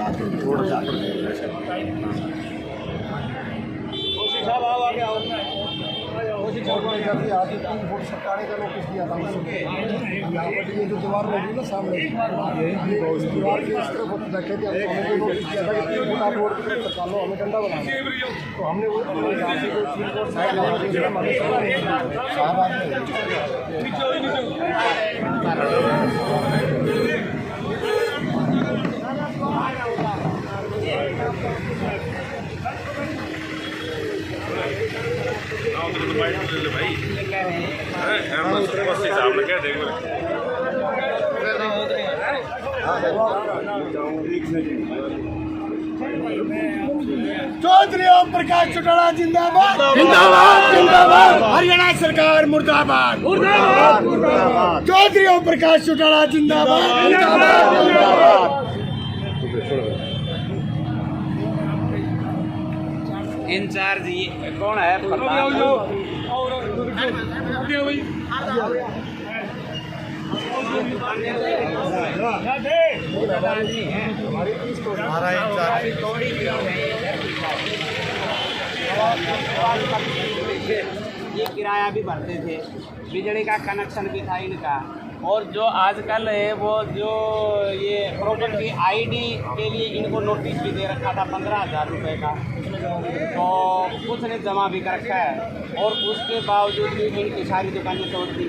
आगे 3 फुट सरकाने का नोटिस दिया था यहाँ पर ये जो दीवार होगी ना सामने दीवार के इस तरफ रखे थे हमें कोई नोटिस दिया था कि 3 फुट आप रोड पर सरकार लो हमें डंडा बनाना तो हमने वो यहाँ से कोई 3 फुट साइड लगा दी चौधरी ओम प्रकाश चौटाला जिंदाबाद जिंदाबाद जिंदाबाद। हरियाणा सरकार मुर्दाबाद मुर्दाबाद मुर्दाबाद। चौधरी ओम प्रकाश चौटाला जिंदाबाद जिंदाबाद जिंदाबाद। इंचार्ज ये कौन है? ये किराया भी भरते थे, बिजली का कनेक्शन भी था इनका। और जो आजकल है वो जो ये प्रॉपर्टी आईडी के लिए इनको नोटिस भी दे रखा था 15,000 रुपये का, तो कुछ ने जमा भी कर रखा है। और उसके बावजूद भी इनकी सारी दुकानें तोड़ दी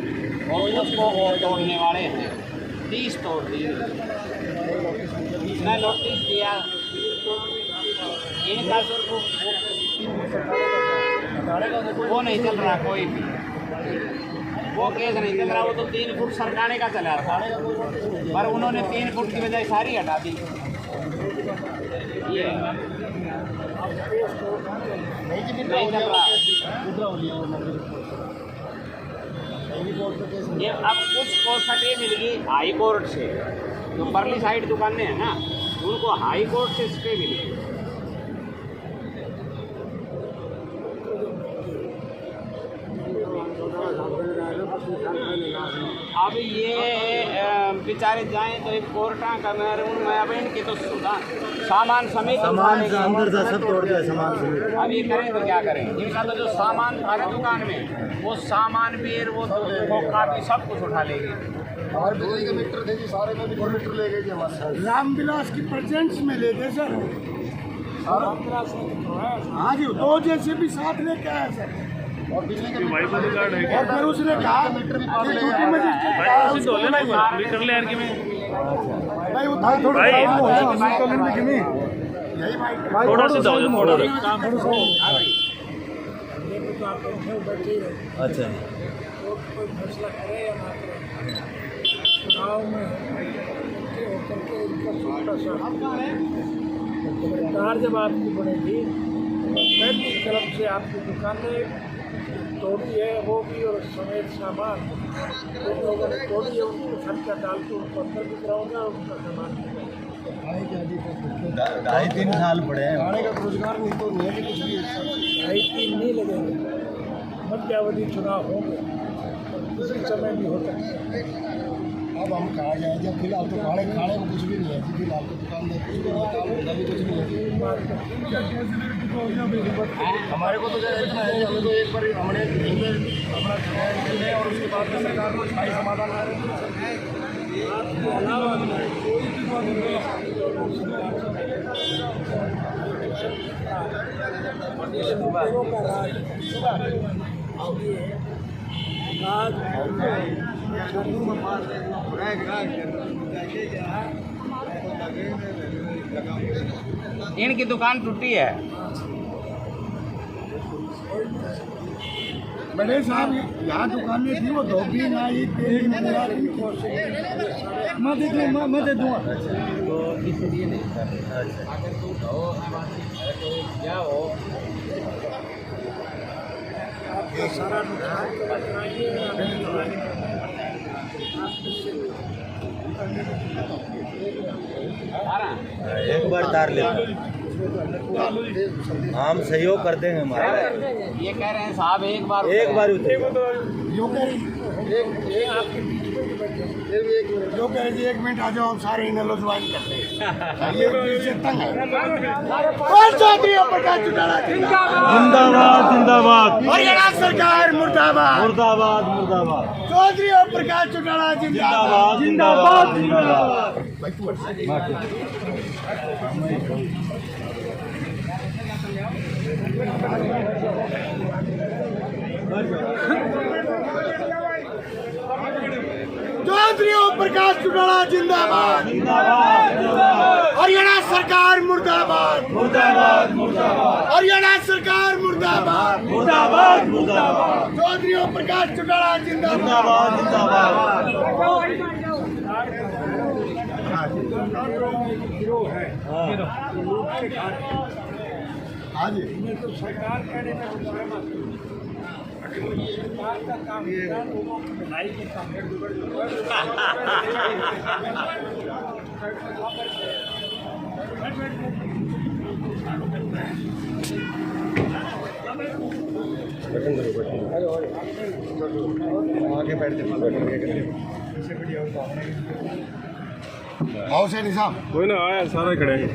और उसको और तोड़ने वाले हैं 30 तोड़ दिए। मैं नोटिस दिया इनका सिर्फ वो नहीं चल रहा, कोई भी वो केस नहीं चल रहा। वो तो 3 फुट सरकाने का चला था, पर उन्होंने 3 फुट की बजाय सारी हटा दी। ये नहीं चल रहा। ये अब कुछ को सटे मिल गई हाई कोर्ट से, जो परली साइड दुकानें हैं ना उनको हाई कोर्ट से स्टे मिली। अब ये बेचारे जाएं तो एक कोर्टा कमर उनमें अब इनके तो सामान समेत अंदर से सब तोड़ दिया सामान समेत। अब ये करें तो क्या करें? इनका तो जो सामान था ना दुकान में वो सामान भी वो खोखा भी सब कुछ उठा लेंगे। हमारे बिजली के मीटर थे जी, सारे में भी 2 मीटर ले गए जी हमारे। रामविलास की प्रेजेंस में ले गए सर। हाँ जी, 2 जैसे भी साथ लेके आए सर। और बिजली के और फिर उसने कहा मीटर भी पास ले आया मीटर ले आके में भाई उठा थोड़ा यही भाई थोड़ा सा दो थोड़ा अच्छा कोई फैसला करे या ना करे चुनाव में होकर के इनका छोटा सा सरकार जब आपकी बनेगी पहली तरफ से आपकी दुकानें तोड़ी है वो भी और समेत सामान जो लोगों ने तोड़ी है उनको खर्चा डाल के उनको अंदर भी कराऊंगा और उनका सामान 2.5-3 साल पड़े हैं। खाने का रोजगार नहीं तो नहीं है कि कुछ भी 2.5-3 नहीं लगेंगे। मध्यावधि चुनाव होंगे किसी समय भी हो सकते हैं। अब हम कहाँ जाएँ जब फिलहाल तो खाने को कुछ भी नहीं है जी। फिलहाल तो दुकान में कुछ भी नहीं, काम धंधा भी कुछ नहीं है। हमारे को तो इतना है हमें तो एक बार हमने अपना है और उसके बाद में सरकार को स्थायी समाधान आ रहे हैं। इनकी दुकान टूटी है। बड़े साहब यहाँ दुकानें थी वो धोबी नाई तेली मैं दे दूँगा तो इसलिए नहीं सर अगर तुम कहो क्या हो सारा एक बार तार लेते हम सहयोग कर देंगे हमारा। ये कह रहे हैं साहब एक बार उतरे आपके बीच में जो कहे जी 1 मिनट आ जाओ, हम सारे इन्हें ज्वाइन करते हैं। ये इससे तंग है। और चौधरी ओम प्रकाश चौटाला जिंदाबाद जिंदाबाद हरियाणा सरकार मुर्दाबाद मुर्दाबाद मुर्दाबाद चौधरी ओम प्रकाश चौटाला जिंदाबाद जिंदाबाद जिंदाबाद चौधरी ओम प्रकाश चौटाला जिंदाबाद हरियाणा सरकार मुर्दाबाद मुर्दाबाद मुर्दाबाद हरियाणा सरकार मुर्दाबाद मुर्दाबाद मुर्दाबाद चौधरी ओम प्रकाश चौटाला जिंदाबाद जिंदाबाद हाँ जी तो सरकार कहने में सरकार का काम लोगों की भलाई के काम आगे बैठते आओ सैनी साहब कोई ना आया सारा खड़े हैं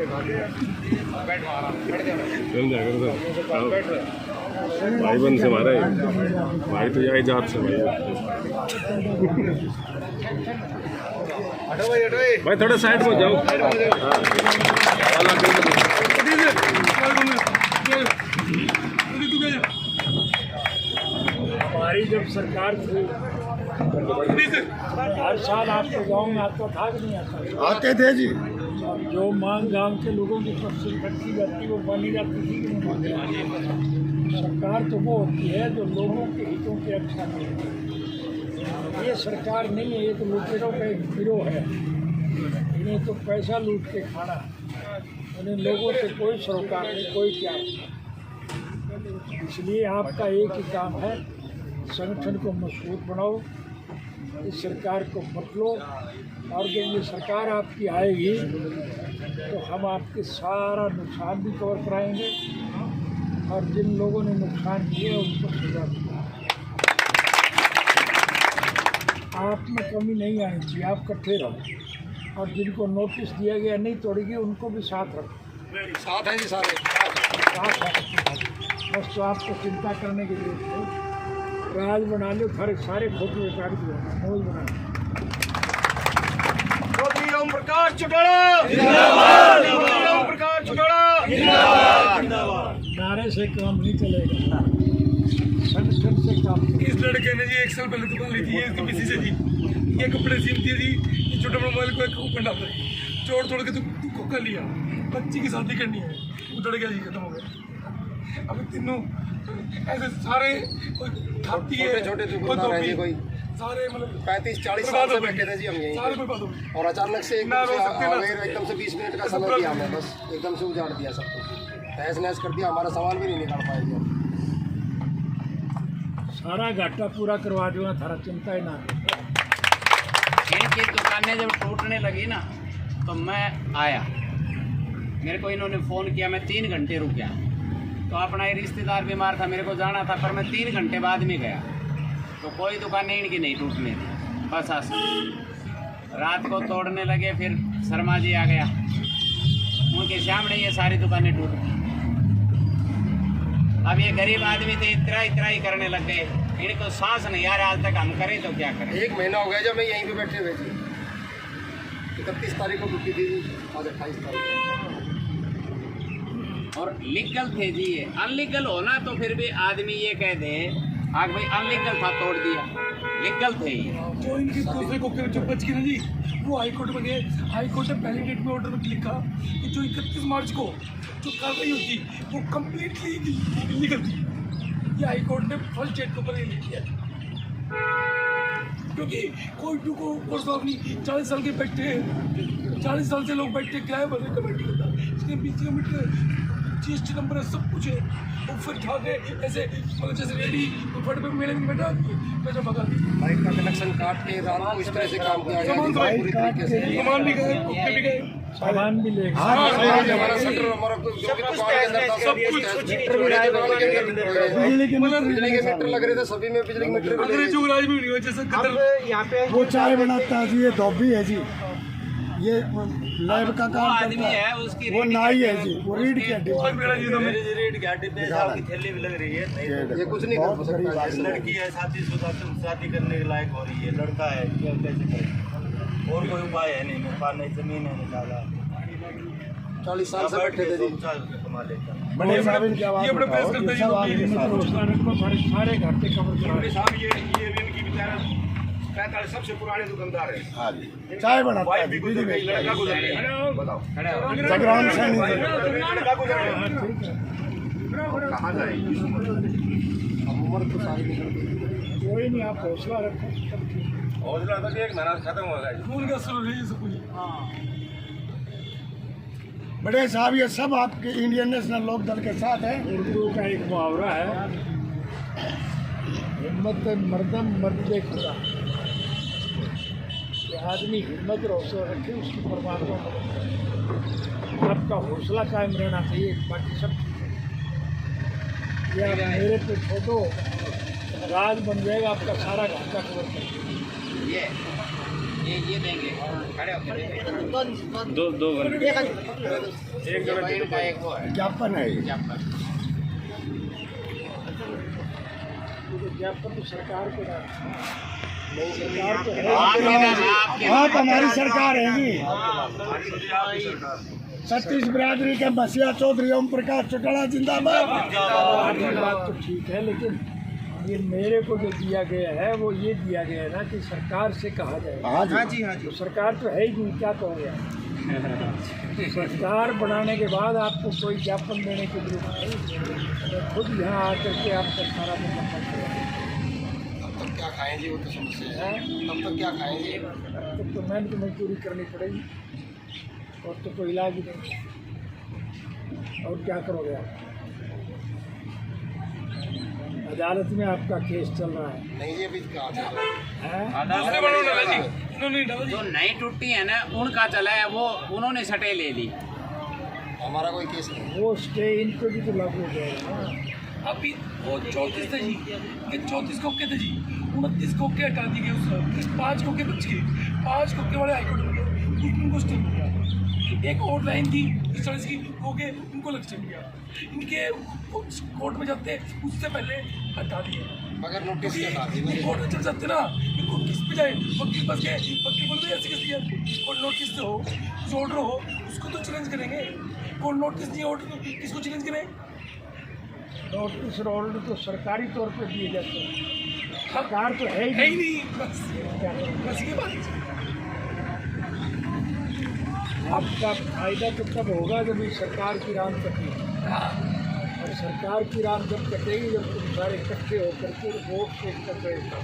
भाई बंद से मारा है भाई तो यही जात से भाई थोड़ा साइड में जाओ हमारी जब सरकार थी हर साल आपके गांव में आता था कि नहीं आता? आते थे जी। जो मांग गांव के लोगों की तफसील रखी जाती वो मानी जाती थी कि नहीं मानी जाती? सरकार तो वो होती है जो लोगों के हितों की रक्षा करती है। ये सरकार नहीं है, ये तो लुटेरों का एक गिरोह है। इन्हें तो पैसा लूट के खाना, उन्हें लोगों से कोई सरोकार नहीं, कोई क्या। इसलिए आपका एक ही काम है, संगठन को मजबूत बनाओ, इस सरकार को बदलो, और जब ये सरकार आपकी आएगी तो हम आपके सारा नुकसान भी कवर कराएंगे और जिन लोगों ने नुकसान किए उनको सजा देंगे। आप में कमी नहीं आनी चाहिए, आप इकट्ठे रहो, और जिनको नोटिस दिया गया नहीं तोड़ेगी उनको भी साथ रखो। साथ हैं जी सारे साथ है, बस तो आपको चिंता करने की जरूरत है। राज बना लो, सारे फोटो रिकॉर्ड किए मौज बना लो। चौधरी ओम प्रकाश चौटाला जिंदाबाद चौधरी ओम प्रकाश चौटाला जिंदाबाद नारे से काम नहीं चलेगा, संगठन से काम। इस लड़के ने जी 1 साल पहले दुकान ली थी इसकी किसी से जी, ये कपड़े सीमती है जी, ये छोटा मोबाइल को एक ऊपर डालता है, तोड़ के तू कर लिया, बच्ची की शादी करनी है, उधड़ गया जी, खत्म हो गया। अब तीनों ऐसे सारे कोई खाती है, छोटे दुकानदार हैं जी, कोई सारे मतलब 35-40 साल से बैठे थे जी हम यहीं सारे पे। बर्बाद हो गए। और अचानक से एकदम से 20 मिनट का समय दिया हमें, बस एकदम से उजाड़ दिया सब कुछ, तहस नहस कर दिया, हमारा सामान भी नहीं निकाल पाए जी। सारा घाटा पूरा करवा दूंगा, थारा चिंता ही ना। इनकी दुकानें जब टूटने लगी ना तो मैं आया, मेरे को इन्होंने फ़ोन किया, मैं 3 घंटे रुक गया। तो अपना ही रिश्तेदार बीमार था, मेरे को जाना था, पर मैं 3 घंटे बाद में गया तो कोई दुकानें इनकी नहीं टूटने दी, बस रात को तोड़ने लगे। फिर शर्मा जी आ गया, उनके सामने ये सारी दुकानें टूट गई। अब ये गरीब आदमी थे, इतना ही करने लग गए, इनको सांस नहीं आ रहा, आज तक हम करें तो क्या करें। 1 महीना हो गया जब मैं यहीं पे बैठे हुए थे। 31 तारीख को टूटी थी, आज 28 तारीख। और लीगल थे जी, ये अनलीगल होना तो फिर भी आदमी ये कह दे हाँ भाई अनलीगल था, तोड़ दिया, लीगल थे ये। जो इनकी दूसरे को जो बच गए ना जी, वो हाई कोर्ट में गए। हाई कोर्ट ने पहली डेट में ऑर्डर में लिखा कि जो 31 मार्च को जो कार्रवाई होती वो कम्प्लीटली इलीगल थी। ये हाई कोर्ट ने फर्स्ट डेट के ऊपर ये लिख दिया, क्योंकि कोई टू को कोर्स ऑफ नहीं, 40 साल के बैठे, 40 साल से लोग बैठे, किराए भरने कमेटी करता, इसके बीच कमेटी GST नंबर है, सब कुछ है। और फिर खा के ऐसे मतलब जैसे रेडी फट पे मेरे में बैठा पैसा भगा दिया, बाइक का कनेक्शन काट के रात को इस तरह से काम किया गया, पूरी तरीके से सामान भी गए, भी गए। सामान भी लेगा। हमारा शटर हमारा जो भी दुकान के अंदर था सब कुछ बिजली के मीटर लग रहे थे, सभी में बिजली के मीटर भी लगे। अंग्रेजों राज में नहीं हुआ जैसे कतर यहाँ पे वो चाय बनाता है जी, ये धोबी है जी, ये लैब का काम आदमी करता है है, उसकी वो नाई है जी, वो रीढ़ की हड्डी है। मेरा ये तो मैं रेड गाड़ी पे साल की थैली भी लग रही है। ये कुछ नहीं कर सकता। लड़की है शादी करने के लायक हो रही है, लड़का है, क्या कैसे करें? और कोई उपाय है नहीं, मेरे पास नहीं जमीन है, नहीं ज्यादा। 40 साल से बैठे थे जी। कमा लेता बड़े साहब इनकी आवाज ये अपने उठाओ, प्रेस करते ये सब आदमी में तो उसका रखो, सारे घाटे कवर करा। साहब ये इनकी बेचारा 45 सबसे पुराने दुकानदार है। चाय बनाता है जी, बीड़ी में लड़का गुजर गया, बताओ जगराम सैनी जी। लड़का गुजर गया, कहाँ जाएगी अब उम्र तो सारी निकल गई। कोई नहीं, आप हौसला रखो, सब ठीक। हौसला तो 1 महीना खत्म होगा जी। खून का सुर है ये सब कुछ। बड़े साहब ये सब आपके इंडियन नेशनल लोक दल के साथ है। उर्दू का एक मुहावरा है, हिम्मत मर्दम मर्द खुदा, कि आदमी हिम्मत और हौसला रखे, उसकी परमात्मा मदद करे। आपका हौसला कायम रहना चाहिए, बाकी सब ठीक है। ये आप मेरे पे छोड़ो, राज बन जाएगा, आपका सारा घाटा कवर कर देगा। ये देंगे खड़े होकर दो घंटे एक का एक वो है ज्ञापन है ये। ज्ञापन। ज्ञापन तो सरकार के नाम, सरकार तो है, आपके आप हमारी सरकार है जी। छत्तीस बिरादरी के मसीहा चौधरी ओम प्रकाश चौटाला जिंदाबाद। आपकी बात तो ठीक है, लेकिन ये मेरे को जो दिया गया है वो ये दिया गया है ना कि सरकार से कहा जाए। हाँ जी तो सरकार तो है ही नहीं, क्या कहोगे आप? सरकार बनाने के बाद आपको कोई ज्ञापन देने की जरूरत नहीं, मैं खुद यहाँ आकर के आपका सारा मुकम्मल करूँगा। तब तक क्या खाएंगे वो तो समस्या है। तब तक क्या खाएंगे? तो मेहनत मजदूरी करनी पड़ेगी और तो कोई इलाज ही नहीं। और क्या करोगे आप? अदालत में आपका केस चल रहा है, नहीं ये भी कहा चल रहा है। हैं? दूसरे बड़ों ने डाला जी, उन्होंने डाला जी। जो नई टूटी है ना उनका चला है, वो उन्होंने सटे ले ली। हमारा कोई केस नहीं। वो स्टे इन पे भी तो लागू हो जाएगा ना। अभी वो 34 थे जी, ये 34 कोके थे जी, 29 कोके हटा दिए गए, उस 5 कोके बच गए, 5 कोके वाले हाईकोर्ट में गए, उनको स्टे मिला। एक और लाइन थी 40 की कोके, उनको लग स्टे मिला। इनके कोर्ट में जाते उससे पहले हटा दिए, मगर नोटिस के साथ ही कोर्ट में चल जाते ना, इनको किस पे जाए, वकील पास गए, वकील बोल रहे ऐसे कैसे यार, कोर्ट नोटिस से हो, जो ऑर्डर हो उसको तो चैलेंज करेंगे, कोर्ट नोटिस नहीं ऑर्डर तो किसको चैलेंज करें? नोटिस और ऑर्डर तो सरकारी तौर पे दिए जाते हैं, सरकार तो है ही है ही नहीं। नहीं, बस क्या करें? बस ये बात है। आपका फायदा तो तब होगा जब ये सरकार की राम कटेगी, और सरकार की राम जब कटेगी जब तुम सारे इकट्ठे होकर के वोट से कटेगा।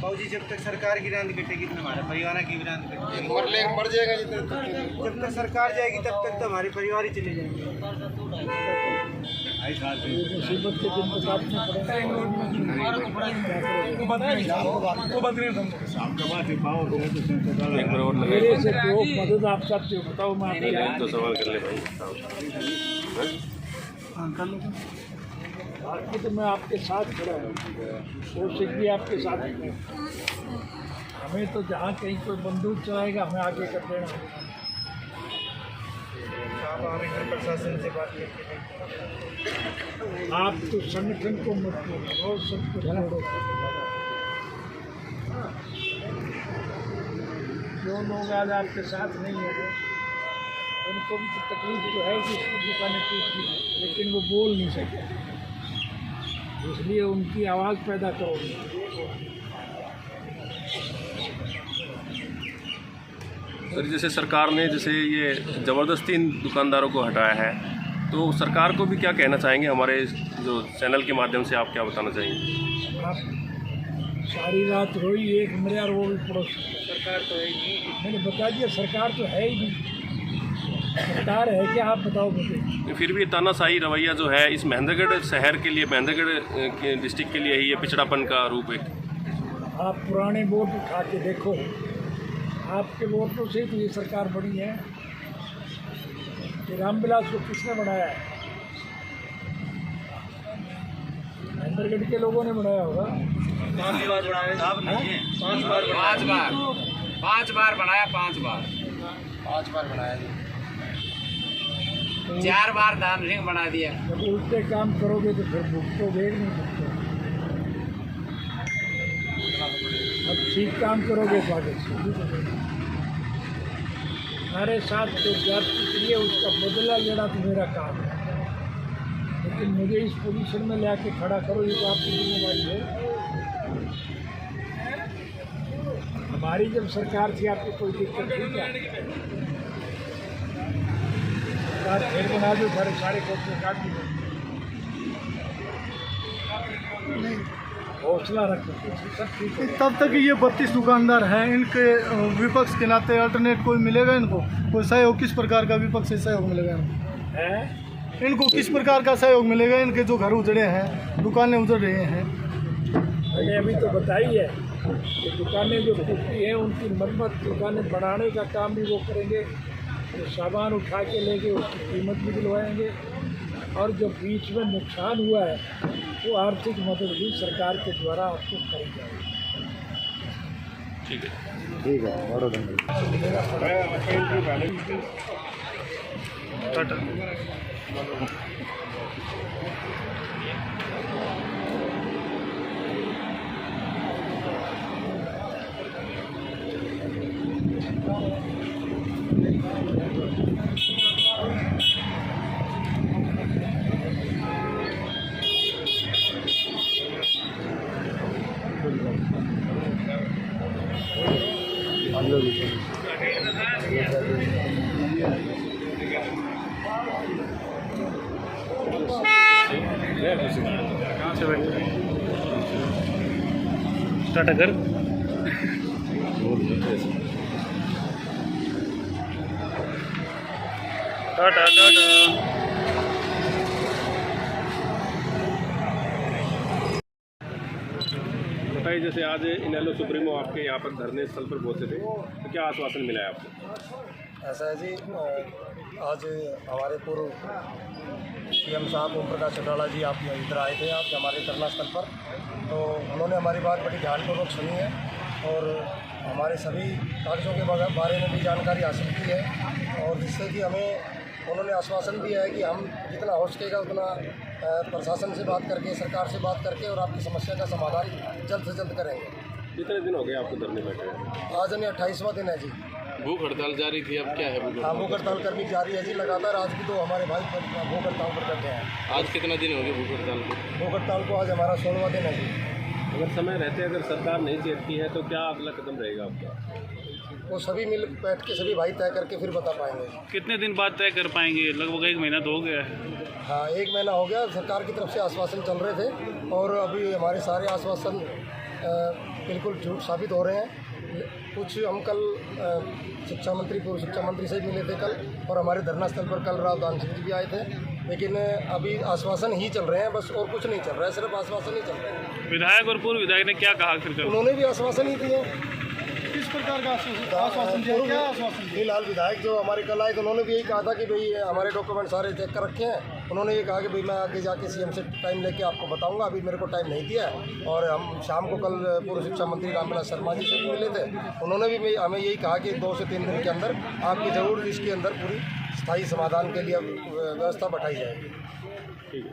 बाबूजी जब तक सरकार की रांद कटेगी तो हमारे परिवार की भी रांद कटेगी। मर जाएगा जितने जब तक सरकार जाएगी तब तक तो हमारे परिवार ही चले जाएंगे। ये मुसीबत के दिन तो काटने पड़ेगा। वो बात नहीं, वो बात नहीं समझो। मेरे से जो मदद आप चाहते हो बताओ, मैं आपको तो सवाल कर ले भाई। बाकी तो मैं आपके साथ खड़ा हूँ, कोशिश भी आपके साथ ही है। हमें तो जहाँ कहीं कोई बंदूक चलाएगा हमें आगे कर देना। प्रशासन से बात करके आप तो संगठन को मजबूत करो, सब कुछ जोड़ो। जो लोग आज आपके साथ नहीं है उनको भी तो तकलीफ तो है कि उसकी दुकानें टूट गई, लेकिन वो बोल नहीं सकते, इसलिए उनकी आवाज़ पैदा करो। सर जैसे सरकार ने जैसे ये ज़बरदस्ती इन दुकानदारों को हटाया है, तो सरकार को भी क्या कहना चाहेंगे? हमारे जो चैनल के माध्यम से आप क्या बताना चाहेंगे? आप सारी रात रोई, एक मरे और वो भी पड़ोस। सरकार तो है ही नहीं, मैंने बता दिया सरकार तो है ही नहीं। सरकार है क्या, आप बताओ मुझे। फिर भी तानाशाही रवैया जो है इस महेंद्रगढ़ शहर के लिए, महेंद्रगढ़ के डिस्ट्रिक्ट के लिए ही ये पिछड़ापन का रूप है। आप पुराने वोट उठा के देखो, आपके वोटों से तो ये सरकार बनी है। कि रामविलास को किसने बनाया है? महेंद्रगढ़ के लोगों ने बनाया होगा। 5 बार बनाया, 5 बार 5 बार बनाया जी। 4 बार धाम सिंह बना दिया। जब उल्टे काम करोगे तो फिर भूख तो देख नहीं सकते। अब ठीक काम करोगे तो आगे हमारे साथ जो जाति के लिए उसका बदला लेना तो मेरा काम है, लेकिन मुझे इस पोजीशन में ले आके खड़ा करो, ये तो आपकी जिम्मेवारी है। हमारी जब सरकार थी आपको कोई दिक्कत थी क्या? सरकार फिर बना दो, सारे कोर्ट में काट दी। हौसला रखो, सब ठीक है। तब तक ये 32 दुकानदार हैं, इनके विपक्ष के नाते अल्टरनेट कोई मिलेगा इनको? कोई सहयोग किस प्रकार का विपक्ष से सहयोग मिलेगा इनको? इनको किस प्रकार का सहयोग मिलेगा? इनके जो घर उजड़े हैं, दुकानें उजड़ रहे हैं। मैंने अभी तो बताई है कि दुकानें जो टूटी हैं उनकी मरम्मत, दुकानें बढ़ाने का काम भी वो करेंगे, जो सामान उठा के लेके उसकी कीमत भी दिलवाएंगे, और जो बीच में नुकसान हुआ है वो आर्थिक मदद भी सरकार के द्वारा आपको करी जाएगी। ठीक है, ठीक है, बहुत टाटा कर टाटा टाटा। बताइए, जैसे आज इनेलो सुप्रीमो आपके यहाँ पर धरने स्थल पर पहुँचे थे, तो क्या आश्वासन मिला है आपको? ऐसा है जी, आज हमारे पूर्व सीएम साहब ओम प्रकाश चौटाला जी आप इधर आए थे आप हमारे धरना स्थल पर, तो उन्होंने हमारी बात बड़ी ध्यानपूर्वक सुनी है और हमारे सभी कागज़ों के बारे में भी जानकारी हासिल की है, और जिससे कि हमें उन्होंने आश्वासन दिया है कि हम जितना हो सकेगा उतना प्रशासन से बात करके, सरकार से बात करके और आपकी समस्या का समाधान जल्द से जल्द करेंगे। कितने दिन हो गए आपको धरने बैठे हैं? आज हमें 28वां दिन है जी। भूख हड़ताल जारी थी, अब क्या है भूख? हाँ, भूख हड़ताल करनी जारी है जी लगातार। आज भी तो हमारे भाई भूख हड़ताल पर करते हैं। आज कितना दिन हो गए भूख हड़ताल को? भूख हड़ताल को आज हमारा 16वां दिन है जी। अगर समय रहते अगर सरकार नहीं चेतती है तो क्या अगला कदम रहेगा आपका? वो सभी मिल बैठ के सभी भाई तय करके फिर बता पाएंगे। कितने दिन बाद तय कर पाएंगे? लगभग 1 महीना तो हो गया है। हाँ, 1 महीना हो गया। सरकार की तरफ से आश्वासन चल रहे थे और अभी हमारे सारे आश्वासन बिल्कुल झूठ साबित हो रहे हैं। कुछ हम कल शिक्षा मंत्री, पूर्व शिक्षा मंत्री से मिले थे कल, और हमारे धरना स्थल पर कल राव दान सिंह जी भी आए थे, लेकिन अभी आश्वासन ही चल रहे हैं, बस और कुछ नहीं चल रहा है, सिर्फ आश्वासन ही चल रहे हैं। विधायक और पूर्व विधायक ने क्या कहा फिर? उन्होंने भी आश्वासन ही दिए। किस प्रकार का आश्वासन दिया? क्या आश्वासन? फिलहाल विधायक जो हमारे कल आए तो उन्होंने भी यही कहा था कि भाई हमारे डॉक्यूमेंट सारे चेक कर रखे हैं। उन्होंने ये कहा कि भाई मैं आगे जाके सीएम से टाइम लेके आपको बताऊंगा, अभी मेरे को टाइम नहीं दिया है। और हम शाम को कल पूर्व शिक्षा मंत्री रामविलास शर्मा जी से भी मिले थे, उन्होंने भी हमें यही कहा कि 2 से 3 दिन के अंदर आपकी ज़रूर इसके अंदर पूरी स्थायी समाधान के लिए व्यवस्था बैठाई जाएगी। ठीक है।